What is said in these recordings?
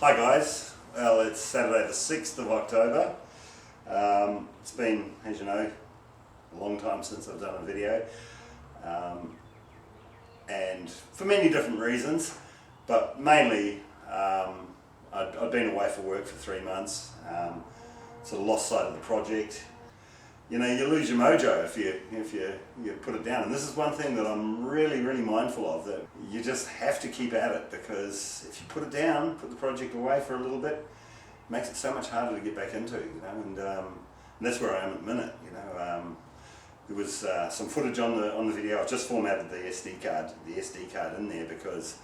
Hi guys, well it's Saturday the 6th of October. It's been, as you know, a long time since I've done a video, and for many different reasons, but mainly I'd been away for work for 3 months, sort of lost sight of the project. You know, you lose your mojo if you put it down, and this is one thing that I'm really mindful of, that you just have to keep at it, because if you put it down, put the project away for a little bit, it makes it so much harder to get back into, you know, and that's where I am at the minute, you know. There was some footage on the video. I've just formatted the SD card in there because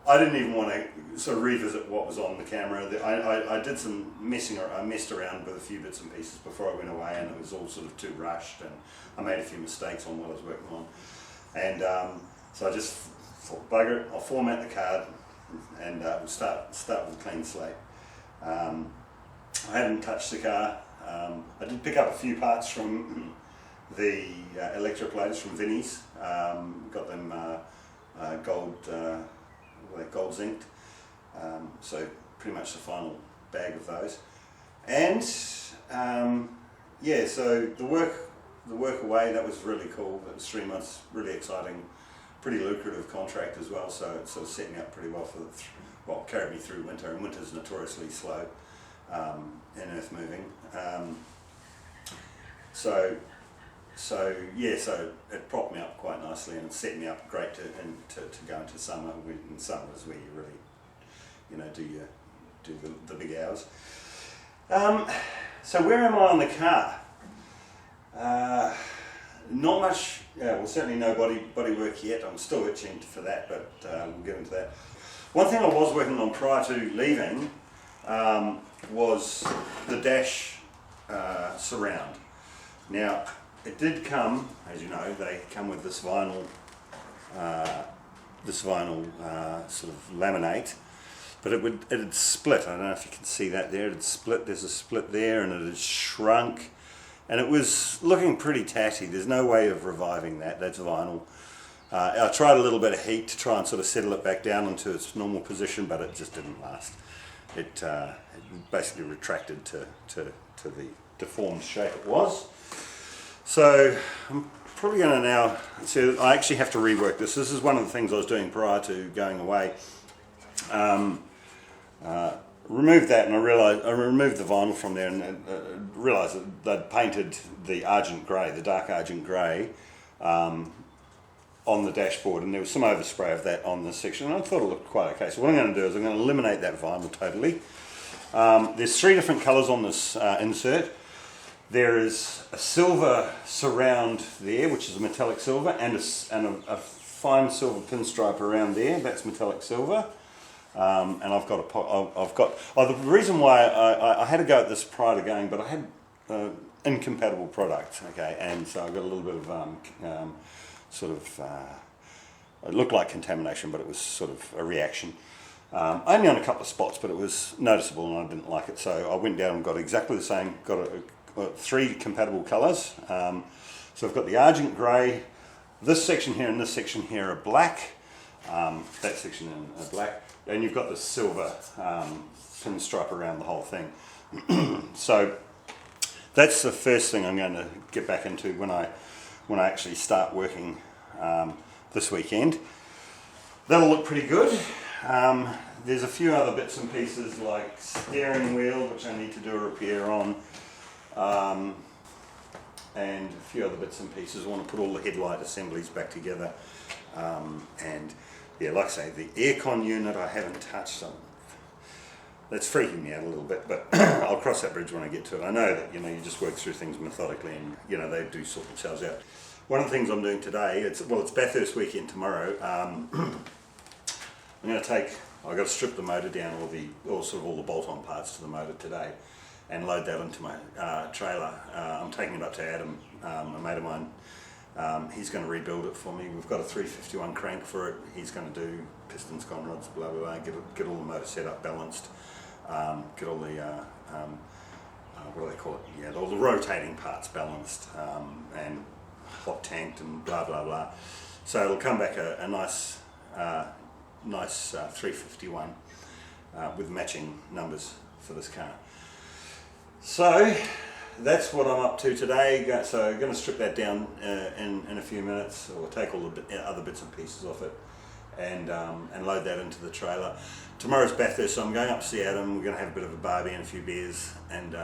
I didn't even want to sort of revisit what was on the camera. I did some messing around. I messed around with a few bits and pieces before I went away, and it was all sort of too rushed, and I made a few mistakes on what I was working on. And so I just thought, bugger it, I'll format the card and we'll start with a clean slate. I haven't touched the car. I did pick up a few parts from the electroplaters from Vinnie's. Got them gold zinced, so pretty much the final bag of those. And yeah, so the work away, that was really cool. That was 3 months, really exciting, pretty lucrative contract as well. So it sort of set me up pretty well for carried me through winter, and winter's notoriously slow in earth moving. So it propped me up quite nicely, and it set me up great to go into summer. And summer is where you really, you know, do the big hours. So where am I on the car? Not much. Yeah, well, certainly no body work yet. I'm still itching for that, but we'll get into that. One thing I was working on prior to leaving was the dash surround. Now, it did come, as you know, they come with this vinyl sort of laminate, but it had split. I don't know if you can see that there. It had split. There's a split there, and it had shrunk, and it was looking pretty tatty. There's no way of reviving that. That's vinyl. I tried a little bit of heat to try and sort of settle it back down into its normal position, but it just didn't last. It basically retracted to the deformed shape it was. So I'm probably going to now, so I actually have to rework this. This is one of the things I was doing prior to going away. Removed that, and I removed the vinyl from there, and realised that they'd painted the argent grey, the dark argent grey, on the dashboard, and there was some overspray of that on this section, and I thought it looked quite okay. So what I'm going to do is I'm going to eliminate that vinyl totally. There's 3 different colours on this insert. There is a silver surround there, which is a metallic silver, and a fine silver pinstripe around there. That's metallic silver. And I've got the reason why I had to go at this prior to going, but I had incompatible product, okay, and so I got a little bit of it looked like contamination, but it was sort of a reaction. Only on a couple of spots, but it was noticeable, and I didn't like it, so I went down and got exactly the same. Got 3 compatible colours. So I've got the argent grey. This section here and this section here are black. That section are black, and you've got the silver pinstripe around the whole thing. So that's the first thing I'm going to get back into when I actually start working this weekend. That'll look pretty good. There's a few other bits and pieces like steering wheel, which I need to do a repair on, and a few other bits and pieces. I want to put all the headlight assemblies back together, and yeah, like I say, the aircon unit I haven't touched. That's freaking me out a little bit, but I'll cross that bridge when I get to it. I know that, you know, you just work through things methodically, and you know, they do sort themselves out. One of the things I'm doing today, it's Bathurst weekend tomorrow. I'm going to I've got to strip the motor down, all the bolt-on parts to the motor today, and load that into my trailer. I'm taking it up to Adam, a mate of mine. He's going to rebuild it for me. We've got a 351 crank for it. He's going to do pistons, con rods, blah blah blah. Get all the motor set up, balanced. Get all the what do they call it? Yeah, all the rotating parts balanced, and hot tanked and blah blah blah. So it'll come back a nice 351. with matching numbers for this car. So that's what I'm up to today. So I'm going to strip that down in a few minutes, or take all the other bits and pieces off it, and load that into the trailer. Tomorrow's Bathurst, so I'm going up to see Adam. We're going to have a bit of a barbie and a few beers, and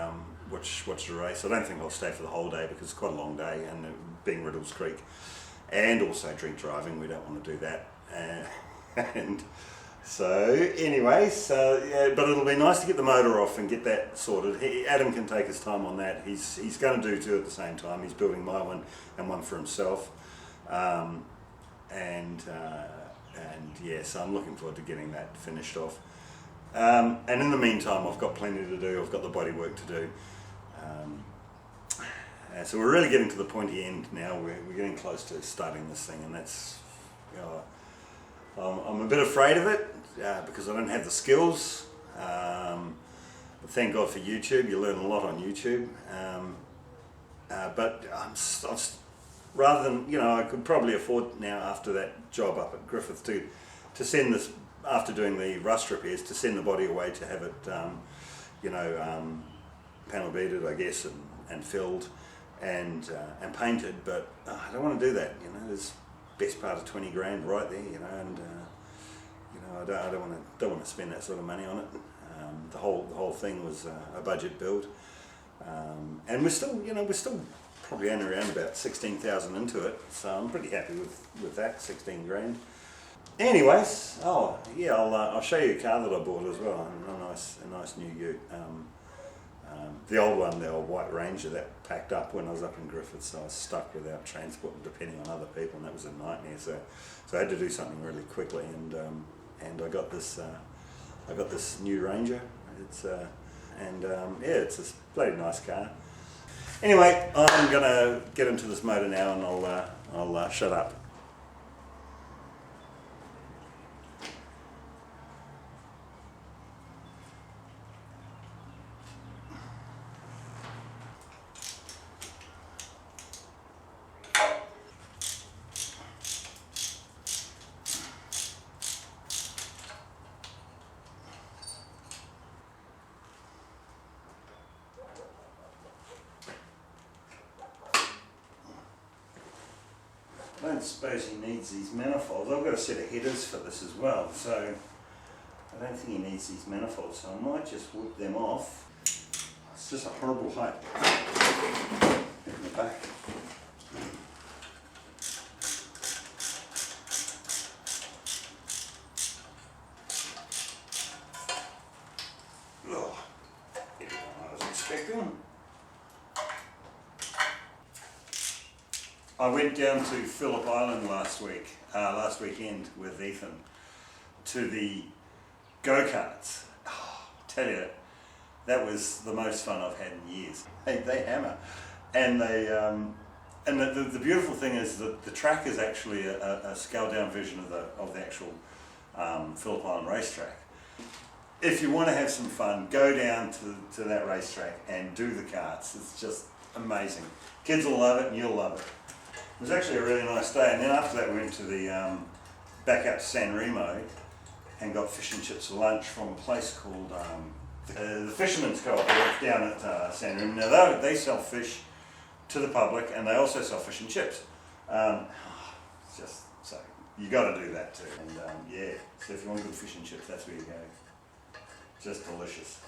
watch the race. I don't think I'll stay for the whole day because it's quite a long day, and being Riddles Creek, and also drink driving. We don't want to do that. And so anyway, yeah, but it'll be nice to get the motor off and get that sorted. Adam can take his time on that. He's going to do two at the same time. He's building my one and one for himself, and yeah, so I'm looking forward to getting that finished off. And in the meantime, I've got plenty to do. I've got the body work to do. So we're really getting to the pointy end now. We're getting close to starting this thing, and that's, you know, I'm a bit afraid of it because I don't have the skills. But thank God for YouTube. You learn a lot on YouTube. But rather than, you know, I could probably afford now after that job up at Griffith to send this, after doing the rust repairs, to send the body away to have it, you know, panel beaded, I guess, and filled and painted. But I don't want to do that. You know, there's best part of 20 grand right there. You know, and you know, I don't want to spend that sort of money on it. The whole thing was a budget build, and we're still probably only around about 16,000 into it, so I'm pretty happy with that, 16 grand. Anyways, oh yeah, I'll show you a car that I bought as well, a nice new ute. The old one, the old white Ranger, that packed up when I was up in Griffith, so I was stuck without transport and depending on other people, and that was a nightmare. So I had to do something really quickly, and I got this new Ranger. It's yeah, it's a bloody nice car. Anyway, I'm gonna get into this motor now, and I'll shut up. I don't suppose he needs these manifolds. I've got a set of headers for this as well, so I don't think he needs these manifolds, so I might just whip them off. It's just a horrible height in the back. Oh, everything I was expecting. I went down to Phillip Island last weekend with Ethan to the go-karts. Oh, I tell you, that was the most fun I've had in years. They hammer, and the beautiful thing is that the track is actually a scaled-down version of the actual Phillip Island racetrack. If you want to have some fun, go down to that racetrack and do the karts. It's just amazing. Kids will love it, and you'll love it. It was actually a really nice day, and then after that we went to the back out to San Remo and got fish and chips for lunch from a place called the Fisherman's Cooperative down at San Remo. Now they sell fish to the public, and they also sell fish and chips. Just so you got to do that too. And yeah, so if you want good fish and chips, that's where you go. Just delicious.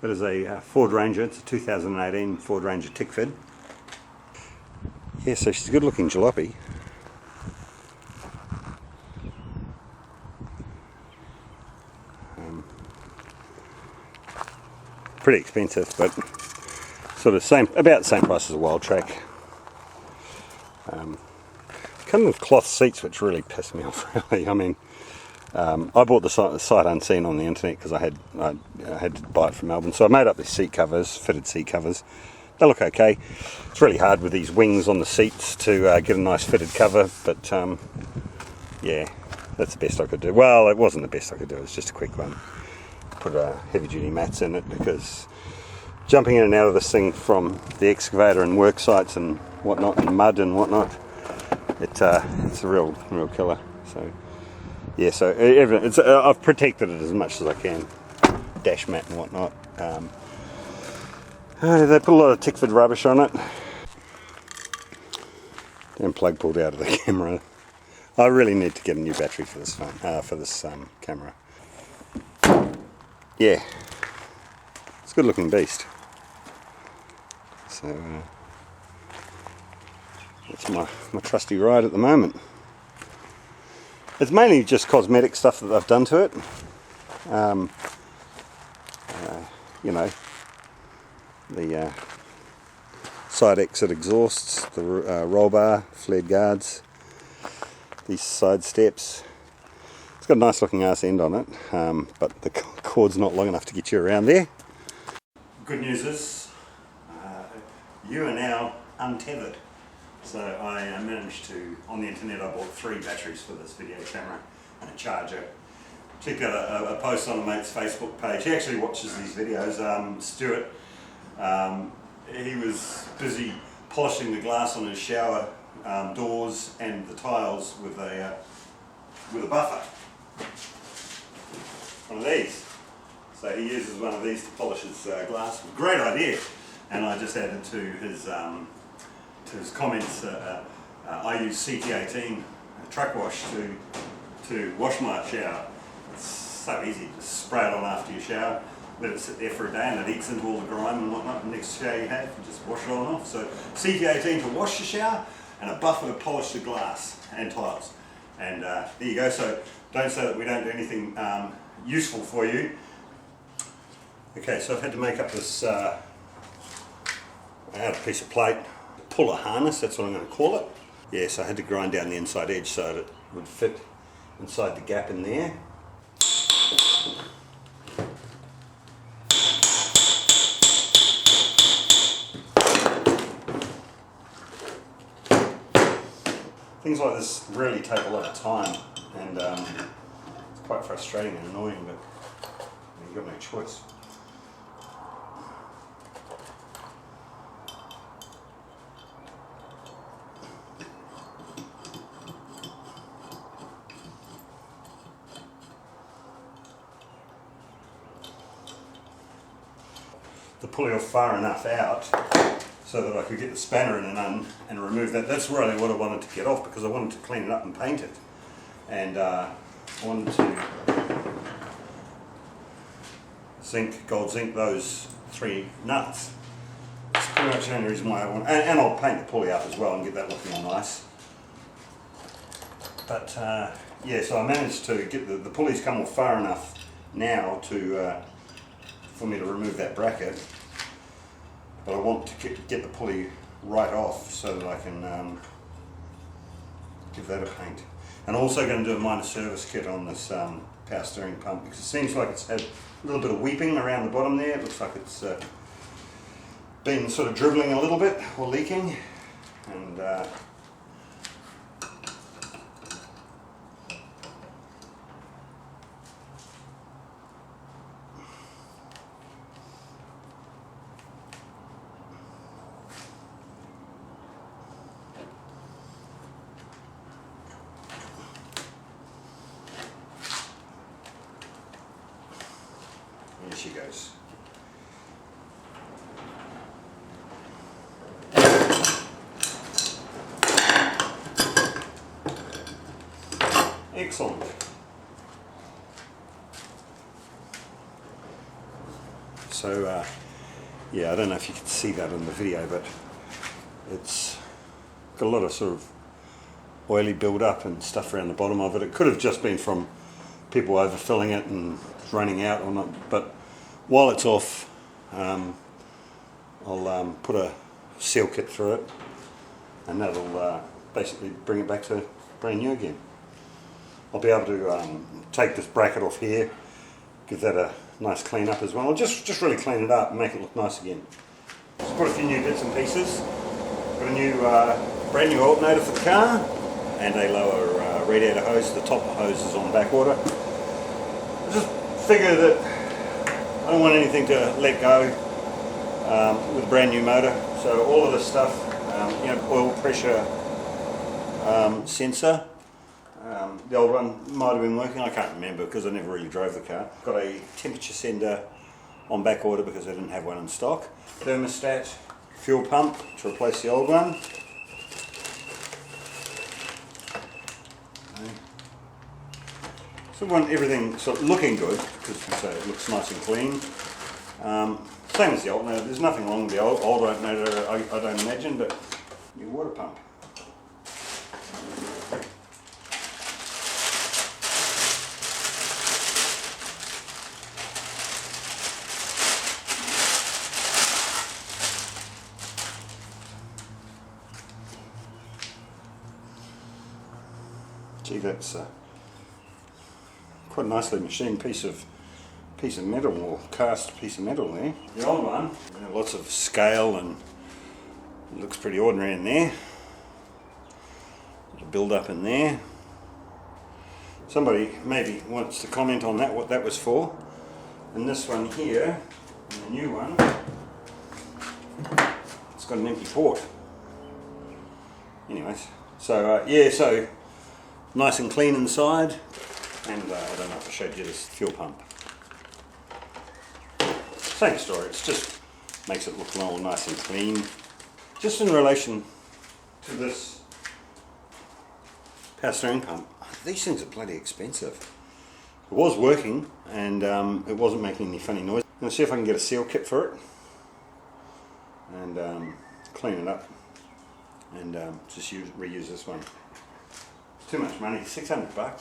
That is a Ford Ranger. It's a 2018 Ford Ranger tick fed. Yeah, so she's a good looking jalopy. Pretty expensive, but sort of about the same price as a Wild Track. Come with cloth seats, which really pissed me off. Really, I mean, I bought the sight unseen on the internet because I had to buy it from Melbourne. So I made up these seat covers, fitted seat covers. They look okay. It's really hard with these wings on the seats to get a nice fitted cover, but yeah, that's the best I could do. Well, it wasn't the best I could do. It was just a quick one. Put heavy duty mats in it because jumping in and out of this thing from the excavator and work sites and whatnot, and mud and whatnot, it's a real killer. So yeah, so I've protected it as much as I can, dash mat and whatnot. They put a lot of tick-fed rubbish on it. Damn plug pulled out of the camera. I really need to get a new battery for this phone, camera. Yeah, it's a good looking beast. So that's my trusty ride at the moment. It's mainly just cosmetic stuff that I've done to it. You know, the side exit exhausts, the roll bar, flared guards, these side steps. It's got a nice looking arse end on it, but the cord's not long enough to get you around there. Good news is, you are now untethered. So I managed to, on the internet, I bought 3 batteries for this video camera and a charger. Checked out a post on a mate's Facebook page. He actually watches these videos, Stewart. He was busy polishing the glass on his shower doors and the tiles with a buffer. One of these. So he uses one of these to polish his glass. Great idea. And I just added to his comments, I use CT18 truck wash to wash my shower. It's so easy, just spray it on after your shower, let it sit there for a day and it eats into all the grime and whatnot. The next shower you have, you just wash it on off. So CT18 to wash your shower and a buffer to polish the glass and tiles. And there you go. So don't say that we don't do anything useful for you. Okay, so I've had to make up this I had a piece of plate, puller harness, that's what I'm going to call it. Yes, I had to grind down the inside edge so that it would fit inside the gap in there. Things like this really take a lot of time, and it's quite frustrating and annoying, but you've got no choice. The pulley off far enough out so that I could get the spanner in and remove that. That's really what I wanted to get off, because I wanted to clean it up and paint it. And I wanted to gold zinc those 3 nuts. That's pretty much the only reason why I want, and I'll paint the pulley up as well and get that looking all nice. But yeah, so I managed to get the pulleys come off far enough now for me to remove that bracket, but I want to get the pulley right off so that I can give that a paint. And also going to do a minor service kit on this power steering pump, because it seems like it's had a little bit of weeping around the bottom there. It looks like it's been sort of dribbling a little bit or leaking, and here she goes. Excellent. So yeah, I don't know if you can see that in the video, but it's got a lot of sort of oily build up and stuff around the bottom of it. It could have just been from people overfilling it and running out or not, but while it's off, I'll put a seal kit through it, and that'll basically bring it back to brand new again. I'll be able to take this bracket off here, give that a nice clean up as well. I'll just really clean it up and make it look nice again. Just put a few new bits and pieces. Got a new brand new alternator for the car, and a lower radiator hose. The top hose is on back order. I just figure that I don't want anything to let go with a brand new motor. So all of this stuff, you know, oil pressure sensor. The old one might have been working, I can't remember because I never really drove the car. Got a temperature sender on back order because I didn't have one in stock. Thermostat, fuel pump to replace the old one. So I want everything sort of looking good because so it looks nice and clean. Same as the alternator, there's nothing wrong with the old alternator, I don't imagine, but your water pump. Gee, that's quite a nicely machined piece of metal, or cast piece of metal there. The old one, you know, lots of scale and it looks pretty ordinary in there. There's a build up in there. Somebody maybe wants to comment on that, what that was for. And this one here, the new one, it's got an empty port. Anyways, so yeah, so nice and clean inside, and I don't know if I showed you this fuel pump. Same story, it just makes it look all nice and clean. Just in relation to this power steering pump, these things are bloody expensive. It was working, and it wasn't making any funny noise. I'm going to see if I can get a seal kit for it, and clean it up, and just reuse this one. Too much money, $600 or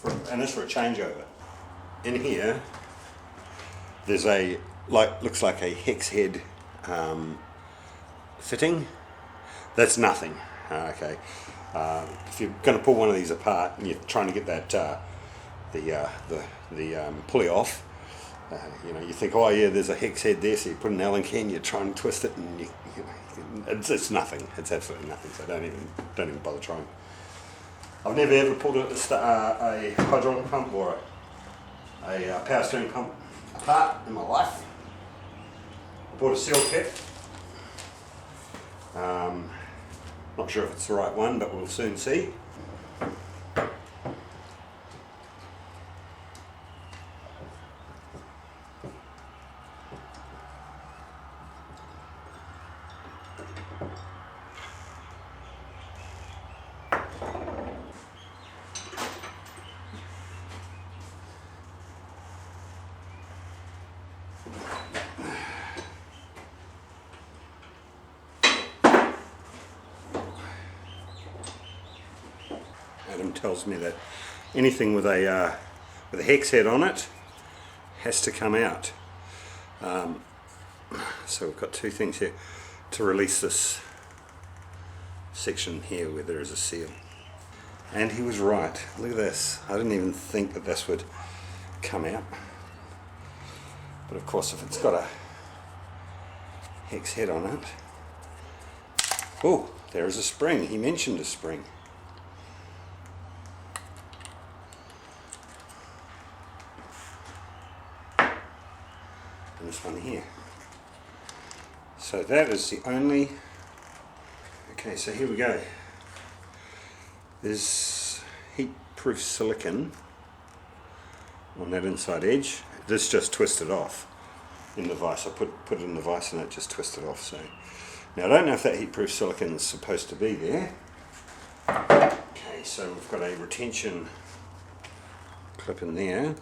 $650, and this for a changeover. In here, there's a looks like a hex head fitting. That's nothing. Okay, if you're going to pull one of these apart and you're trying to get that the pulley off, you know, you think, oh yeah, there's a hex head there, so you put an Allen key and you try and twist it, and it's nothing. It's absolutely nothing. So don't even bother trying. I've never ever pulled a hydraulic pump or a power steering pump apart in my life. I bought a seal kit. Not sure if it's the right one, but we'll soon see. Adam tells me that anything with a hex head on it has to come out. So we've got two things here to release this section here where there is a seal. And he was right. Look at this. I didn't even think that this would come out. But of course, if it's got a hex head on it. Oh, there is a spring. He mentioned a spring. This one here. So that is the only. Okay, so here we go. There's heat-proof silicone on that inside edge. This just twisted off in the vise. I put it in the vise and it just twisted off. So now I don't know if that heat-proof silicone is supposed to be there. Okay, so we've got a retention clip in there.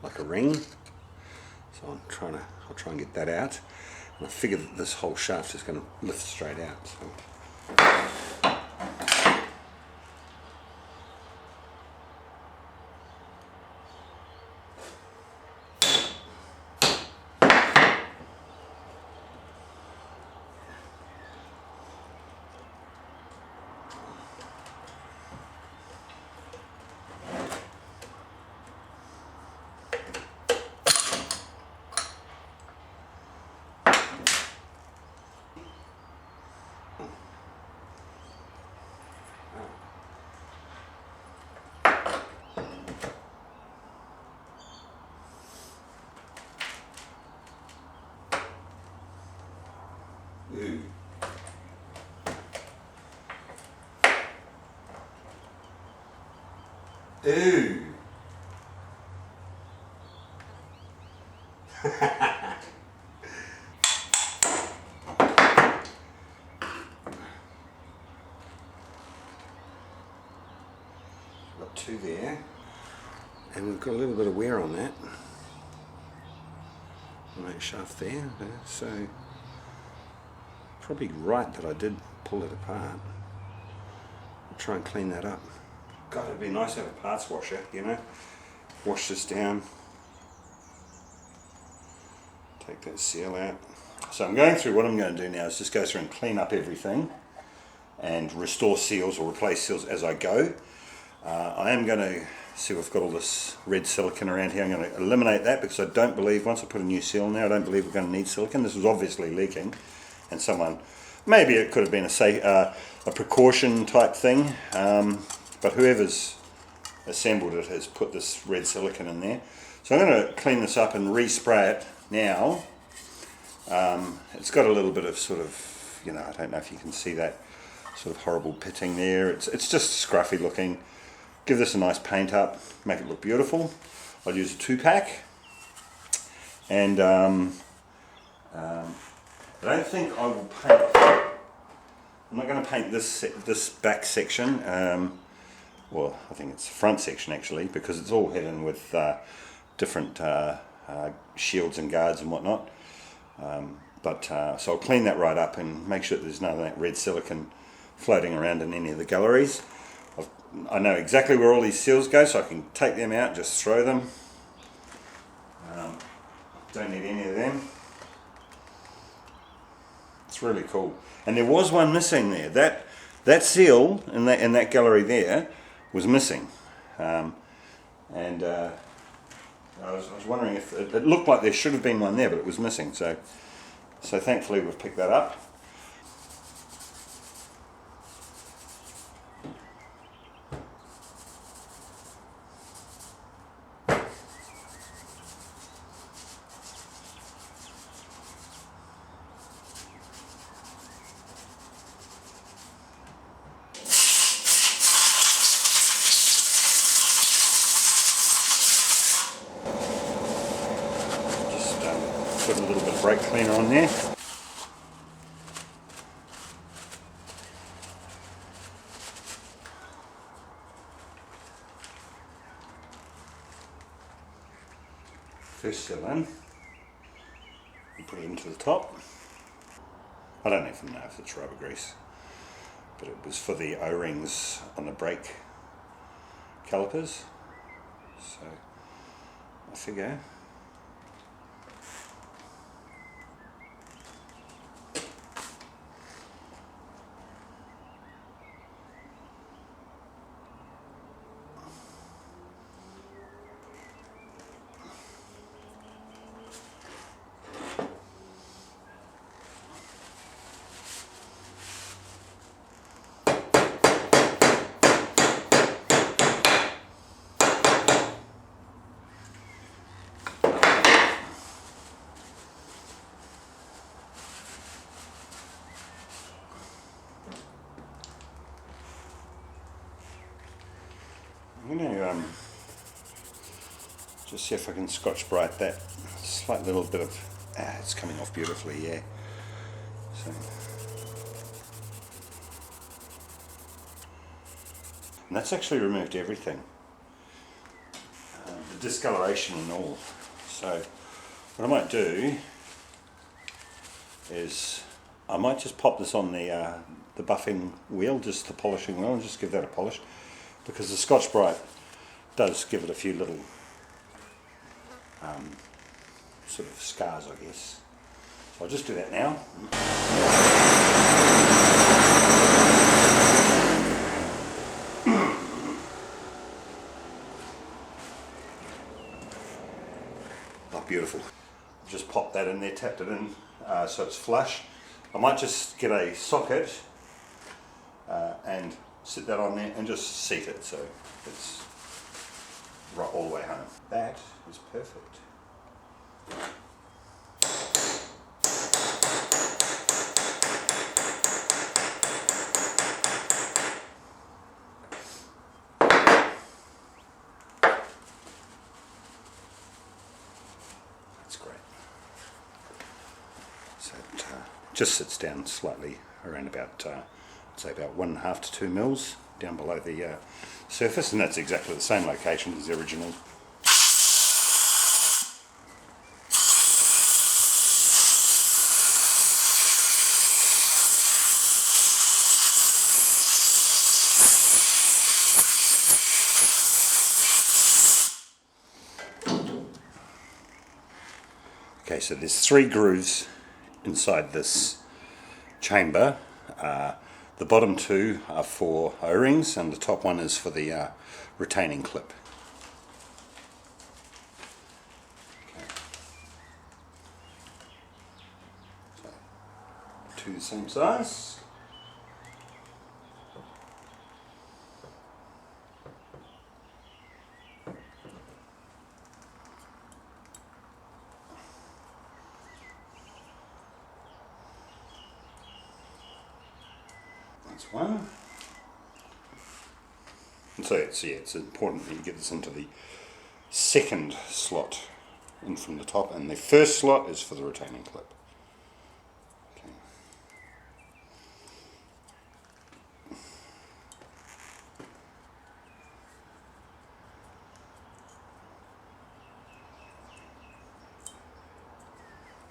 like a ring. So I'll try and get that out. And I figure that this whole shaft is going to lift straight out. So. Ooh. Ooh. Got two there, and we've got a little bit of wear on that shaft there, so probably right that I did pull it apart. I'll try and clean that up. God, it'd be nice to have a parts washer, you know. Wash this down, take that seal out. So I'm going through, what I'm going to do now is just go through and clean up everything and restore seals or replace seals as I go. I am going to see if I've got all this red silicone around here. I'm going to eliminate that because I don't believe, once I put a new seal in there, I don't believe we're going to need silicone. This was obviously leaking, and someone, maybe it could have been a precaution type thing, but whoever's assembled it has put this red silicone in there. So I'm going to clean this up and respray it now. It's got a little bit of sort of, you know, I don't know if you can see that sort of horrible pitting there. It's just scruffy looking. Give this a nice paint up, make it look beautiful. I'll use a 2-pack, and I don't think I will paint. I'm not going to paint this back section. Well, I think it's the front section actually, because it's all hidden with different shields and guards and whatnot. So I'll clean that right up and make sure that there's none of that red silicone floating around in any of the galleries. I know exactly where all these seals go, so I can take them out, just throw them. Don't need any of them. It's really cool. And there was one missing there. That seal in that gallery there was missing. I was wondering if it looked like there should have been one there, but it was missing. So thankfully we've picked that up. Put a little bit of brake cleaner on there. First seal in, and put it into the top. I don't even know if it's rubber grease, but it was for the O-rings on the brake calipers, so I figure I'm going to just see if I can Scotch-Brite that slight little bit of, it's coming off beautifully, yeah. So, and that's actually removed everything. The discoloration and all. So what I might do is I might just pop this on the buffing wheel, just the polishing wheel, and just give that a polish, because the Scotch-Brite does give it a few little sort of scars, I guess. So I'll just do that now. Oh, beautiful. Just pop that in there, tapped it in so it's flush. I might just get a socket and sit that on there and just seat it so it's right all the way home. That is perfect. That's great. So it just sits down slightly around about, I'd say about 1.5 to 2 mils down below the surface, and that's exactly the same location as the original. Okay, so there's 3 grooves inside this chamber. The bottom 2 are for O-rings and the top one is for the retaining clip. Okay. So, 2 the same size. That's one. And so it's important that you get this into the second slot in from the top, and the first slot is for the retaining clip. Okay.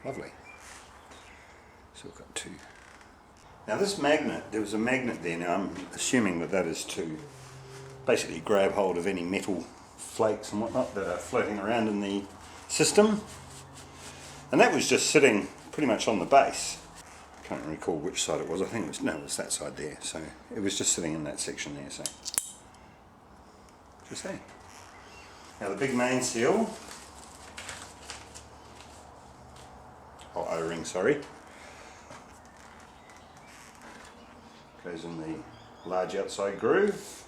Lovely. So we've got 2. Now this magnet, there was a magnet there. Now I'm assuming that is to basically grab hold of any metal flakes and whatnot that are floating around in the system. And that was just sitting pretty much on the base. I can't recall which side it was. I think it was that side there. So it was just sitting in that section there. So just there. Now the big main seal, or O-ring, sorry, goes in the large outside groove.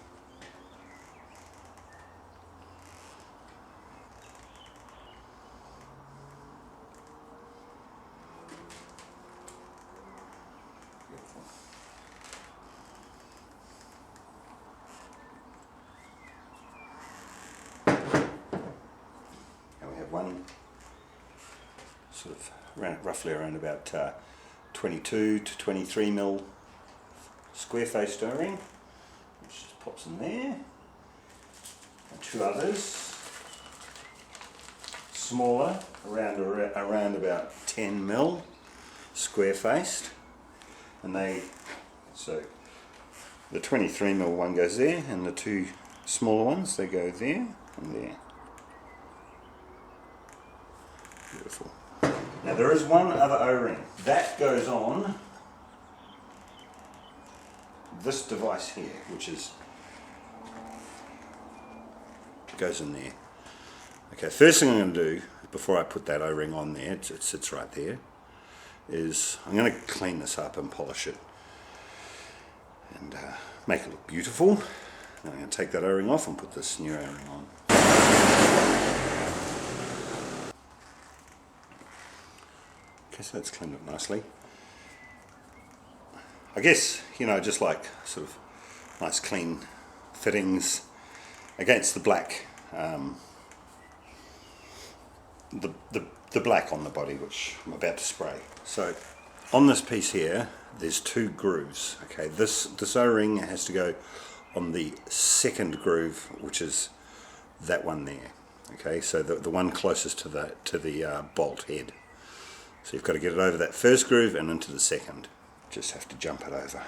Beautiful. Now we have one sort of roughly around about 22 to 23 mil square face O-ring, which just pops in there, and 2 others, smaller, around about 10 mil square faced, and so the 23 mil one goes there, and the 2 smaller ones, they go there and there. Beautiful. Now there is one other O-ring that goes on this device here, which goes in there. Okay, first thing I'm going to do before I put that O-ring on there, it sits right there, is I'm going to clean this up and polish it and make it look beautiful. Then I'm going to take that O-ring off and put this new O-ring on. Okay, so that's cleaned up nicely. I guess, just like sort of nice clean fittings against the black, the black on the body, which I'm about to spray. So on this piece here, there's 2 grooves. Okay, this O-ring has to go on the second groove, which is that one there. Okay, so the one closest to the bolt head. So you've got to get it over that first groove and into the second. Just have to jump it over.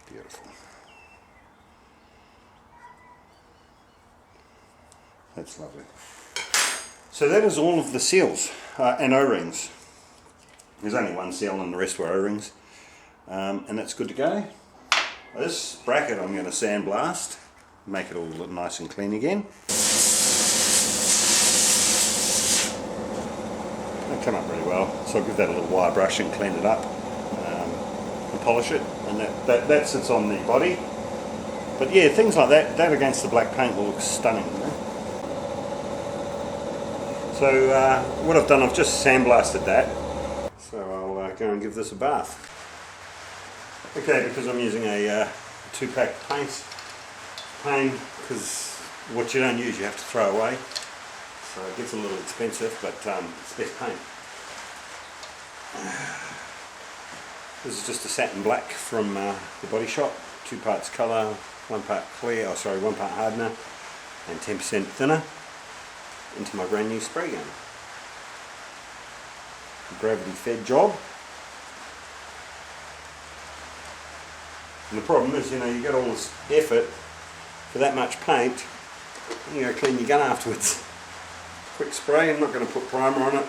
Beautiful. That's lovely. So that is all of the seals and O-rings. There's only one seal and the rest were O-rings. And that's good to go. This bracket I'm going to sandblast, make it all look nice and clean again. It'll come up really well, so I'll give that a little wire brush and clean it up and polish it, and that sits on the body. But yeah, things like that against the black paint will look stunning. You know? So what I've done, I've just sandblasted that, so I'll go and give this a bath. Okay, because I'm using a 2-pack paint, because what you don't use you have to throw away, so it gets a little expensive, but it's best paint. This is just a satin black from the Body Shop, 2 parts colour, 1 part clear, 1 part hardener, and 10% thinner into my brand new spray gun. Gravity fed job. And the problem is, you know, you get all this effort for that much paint, and you got to clean your gun afterwards. Quick spray, I'm not going to put primer on it.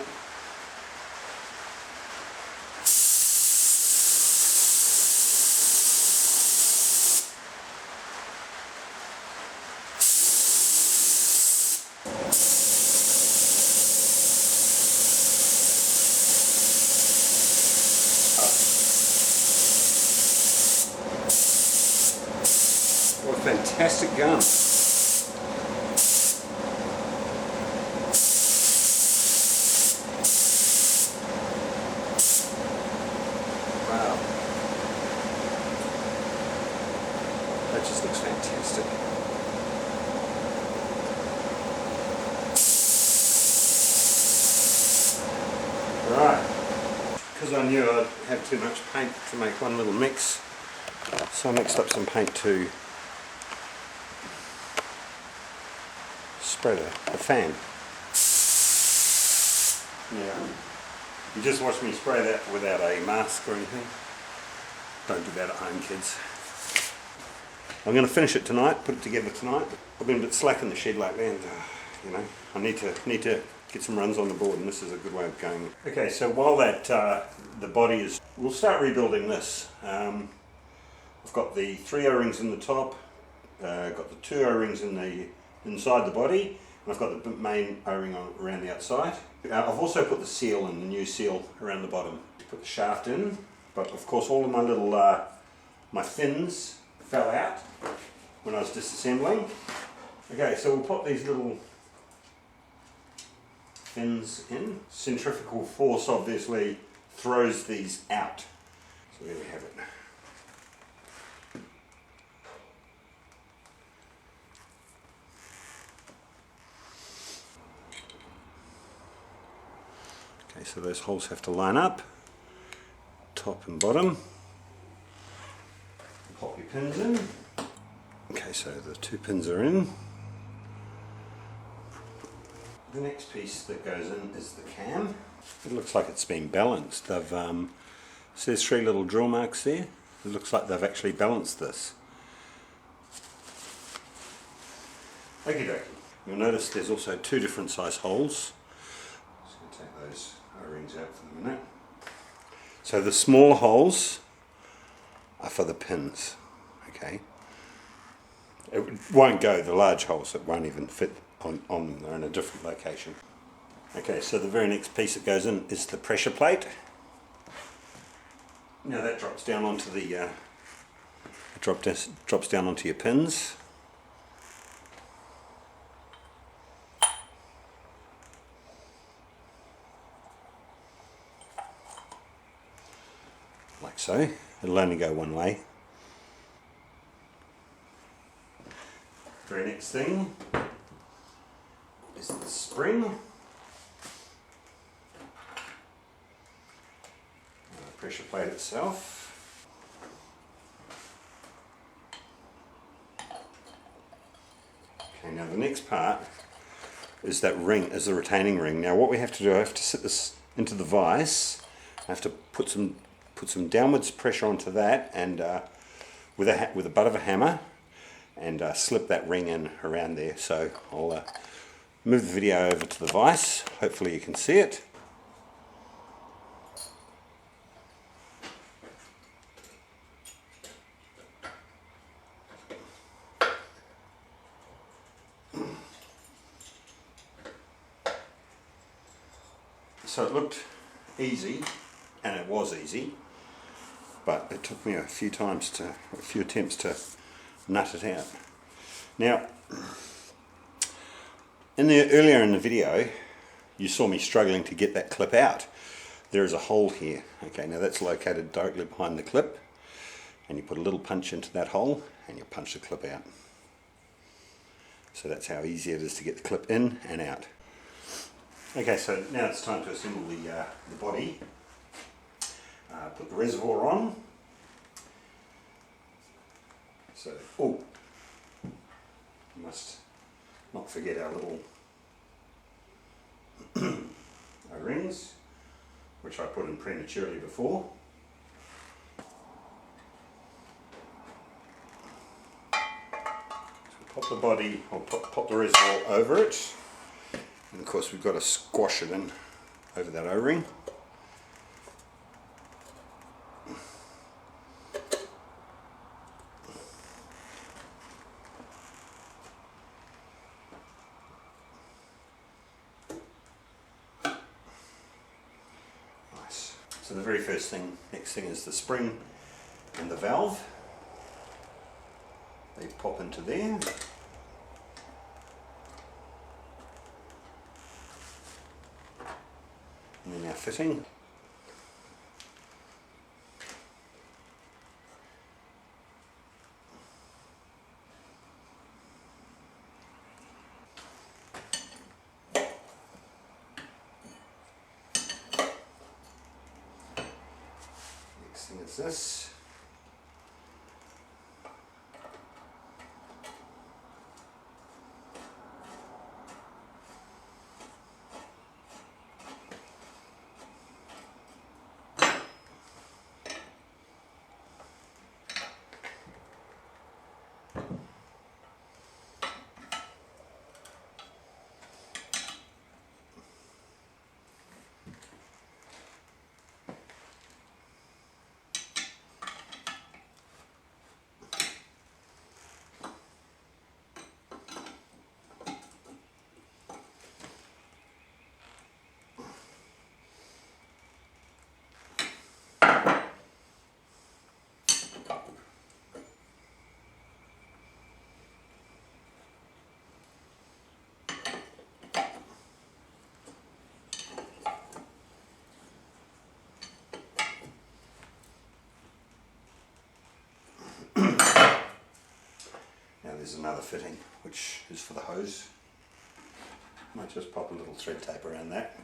What a fantastic gun. Wow. That just looks fantastic. Right. Because I knew I'd have too much paint to make one little mix, so I mixed up some paint to spread a fan. Yeah. You just watch me spray that without a mask or anything. Don't do that at home, kids. I'm going to finish it tonight, put it together tonight. I've been a bit slack in the shed lately, and you know, I need to get some runs on the board, and this is a good way of going. Okay, so while that the body is, we'll start rebuilding this. I've got the 3 O-rings in the top, got the 2 O-rings in the inside the body, and I've got the main O-ring around the outside. I've also put the seal in, the new seal around the bottom. Put the shaft in, but of course all of my little my fins fell out when I was disassembling. Okay, so we'll put these little fins in. Centrifugal force obviously throws these out. So there we have it. Okay, so those holes have to line up, top and bottom. Pop your pins in. Okay, so the 2 pins are in. The next piece that goes in is the cam. It looks like it's been balanced. They've so there's 3 little drill marks there. It looks like they've actually balanced this. Okie dokie. You'll notice there's also 2 different size holes. Just going to take those O-rings out for the minute. So the smaller holes are for the pins. Okay. It won't go, the large holes, it won't even fit on them, they're in a different location. Okay, so the very next piece that goes in is the pressure plate. Now that drops down onto the drops down onto your pins. Like so. It'll only go one way. Very next thing is the spring. The pressure plate itself. Okay, now the next part is that ring, is the retaining ring. Now what we have to do, I have to sit this into the vise. I have to put some downwards pressure onto that, and with the butt of a hammer, and slip that ring in around there. So I'll move the video over to the vise. Hopefully you can see it. So it looked easy, and it was easy, but it took me a few attempts to nut it out. Now, earlier in the video, you saw me struggling to get that clip out. There is a hole here. Okay, now that's located directly behind the clip, and you put a little punch into that hole, and you punch the clip out. So that's how easy it is to get the clip in and out. Okay, so now it's time to assemble the body. Put the reservoir on. So, oh, must not forget our little O-rings, which I put in prematurely before. So pop the body, or pop the reservoir over it. And of course we've got to squash it in over that O-ring. Nice. So the very next thing is the spring and the valve. They pop into there. And then our fitting. Next thing is this. Now there's another fitting, which is for the hose. Might just pop a little thread tape around that.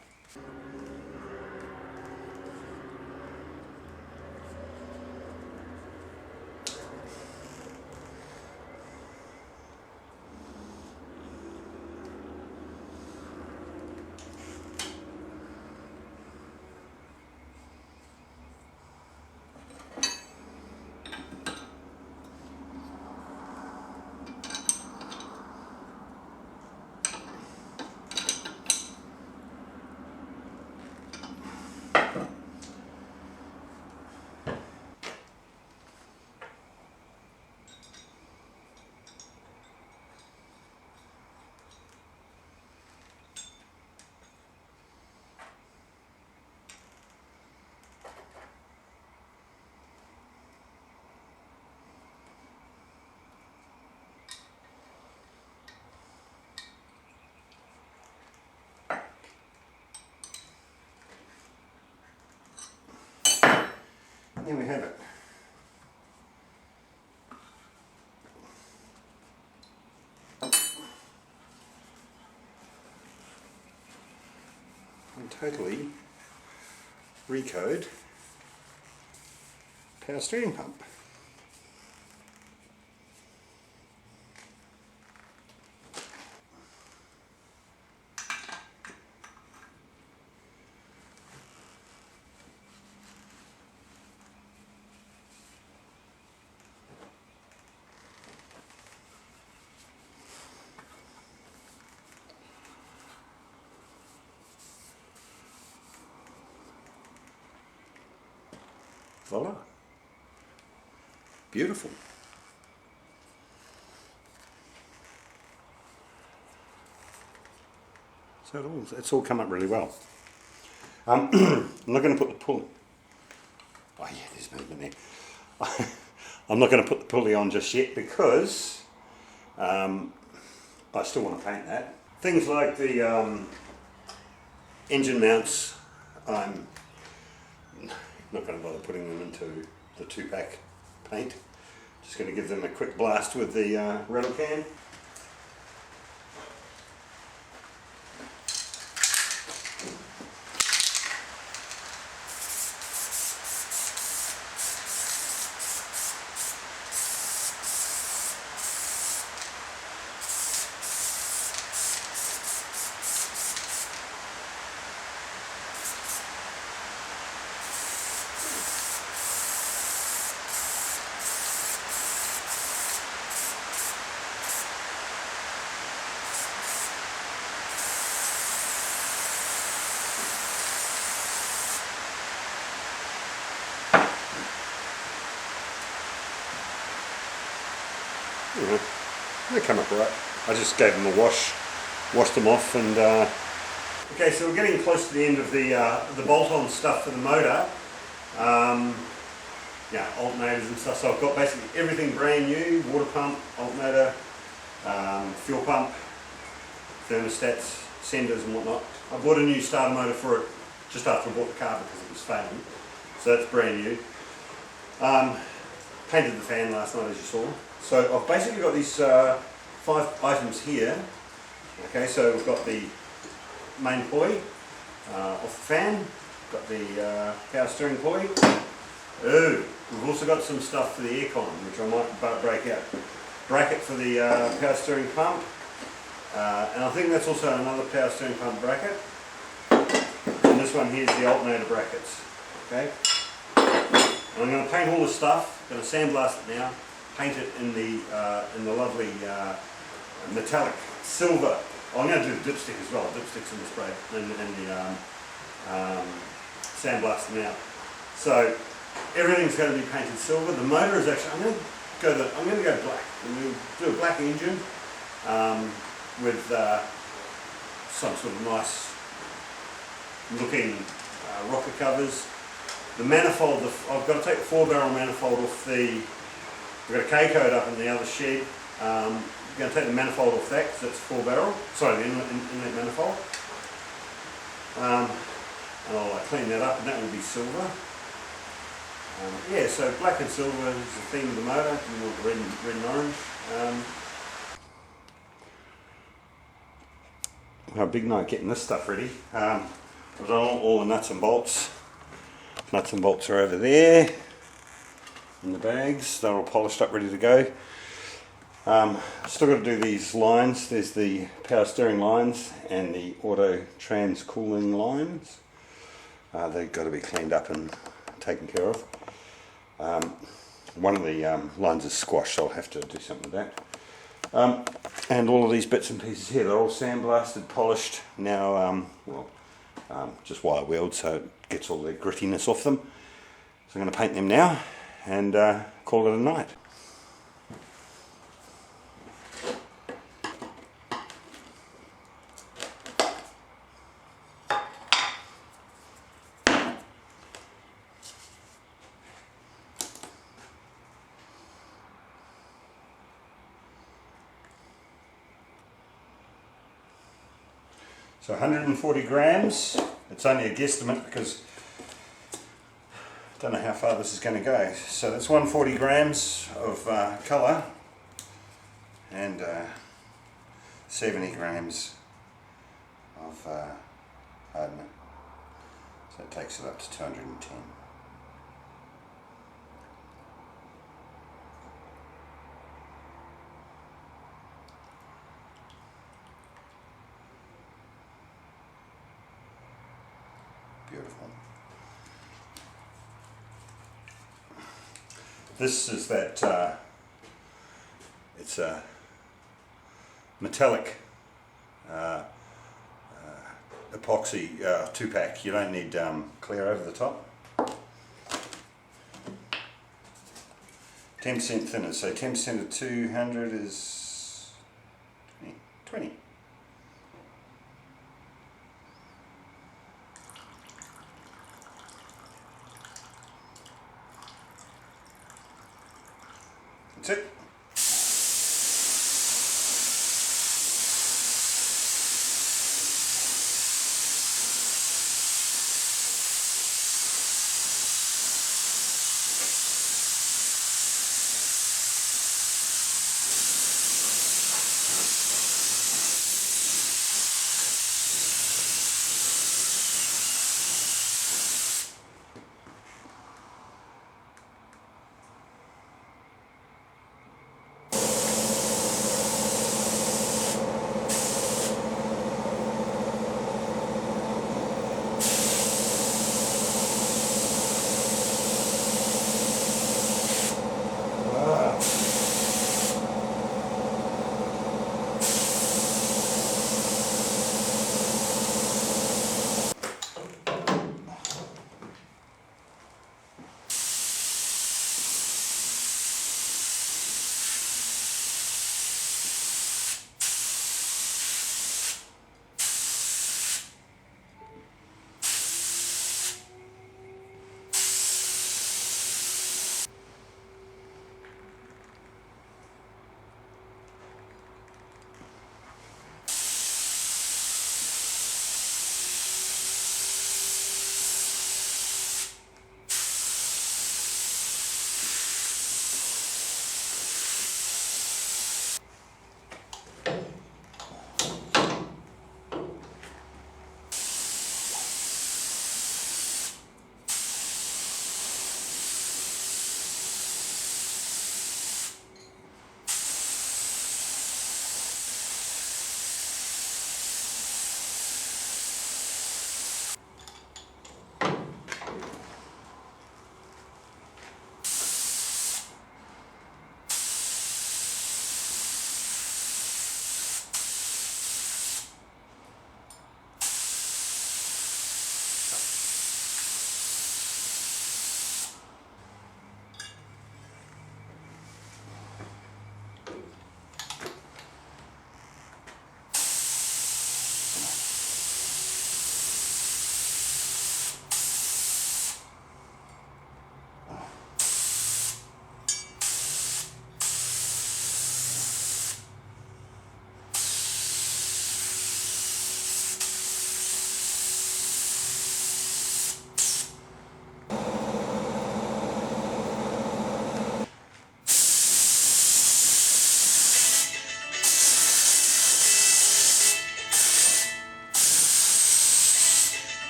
There we have it. And totally recode power steering pump. Voila. Beautiful. So it's all come up really well. I'm not going to put the pulley. Oh yeah, there's movement there. I'm not going to put the pulley on just yet because I still want to paint that. Things like the engine mounts, I'm not going to bother putting them into the 2-pack paint. Just going to give them a quick blast with the rattle can. Yeah, they come up right. I just gave them a wash, washed them off, and okay. So we're getting close to the end of the bolt-on stuff for the motor. Yeah, alternators and stuff. So I've got basically everything brand new: water pump, alternator, fuel pump, thermostats, senders, and whatnot. I bought a new starter motor for it just after I bought the car because it was failing. So that's brand new. Painted the fan last night, as you saw. So I've basically got these 5 items here. Okay, so we've got the main pulley off the fan, got the power steering pulley. Ooh, we've also got some stuff for the aircon, which I might break out. Bracket for the power steering pump, and I think that's also another power steering pump bracket. And this one here is the alternator brackets. Okay, and I'm going to paint all this stuff. I'm going to sandblast it now. Paint it in the lovely metallic silver. Oh, I'm going to do the dipstick as well. Dipsticks in the spray and the sandblast them out. So everything's going to be painted silver. The motor is actually I'm going to go black. I'm going to do a black engine with some sort of nice looking rocker covers. The manifold, I've got to take the 4-barrel manifold off the. We've got a K-code up in the other shed. I'm going to take the manifold off that because that's 4-barrel. Sorry, the inlet manifold. And I'll clean that up, and that will be silver. Yeah, so black and silver is the theme of the motor. You want red and orange. A big night getting this stuff ready. I've done all the nuts and bolts. Nuts and bolts are over there in the bags. They're all polished up, ready to go. Still got to do these lines. There's the power steering lines and the auto trans cooling lines. They've got to be cleaned up and taken care of. One of the lines is squashed, so I'll have to do something with that. And all of these bits and pieces here, they're all sandblasted, polished. Now, just wire wheeled, so it gets all the grittiness off them. So I'm going to paint them now and call it a night. So 140 grams, it's only a guesstimate because I don't know how far this is going to go. So that's 140 grams of colour and 70 grams of hardener. So it takes it up to 210. Beautiful. This is that, it's a metallic epoxy 2-pack. You don't need clear over the top. 10% thinner, so 10% of 200 is 20. That's it.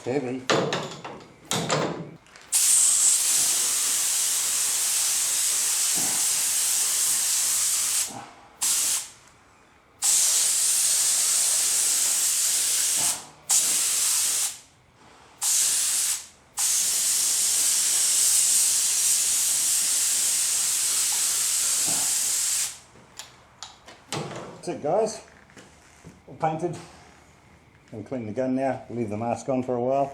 Heavy. That's it, guys. All painted. Gonna clean the gun now, leave the mask on for a while.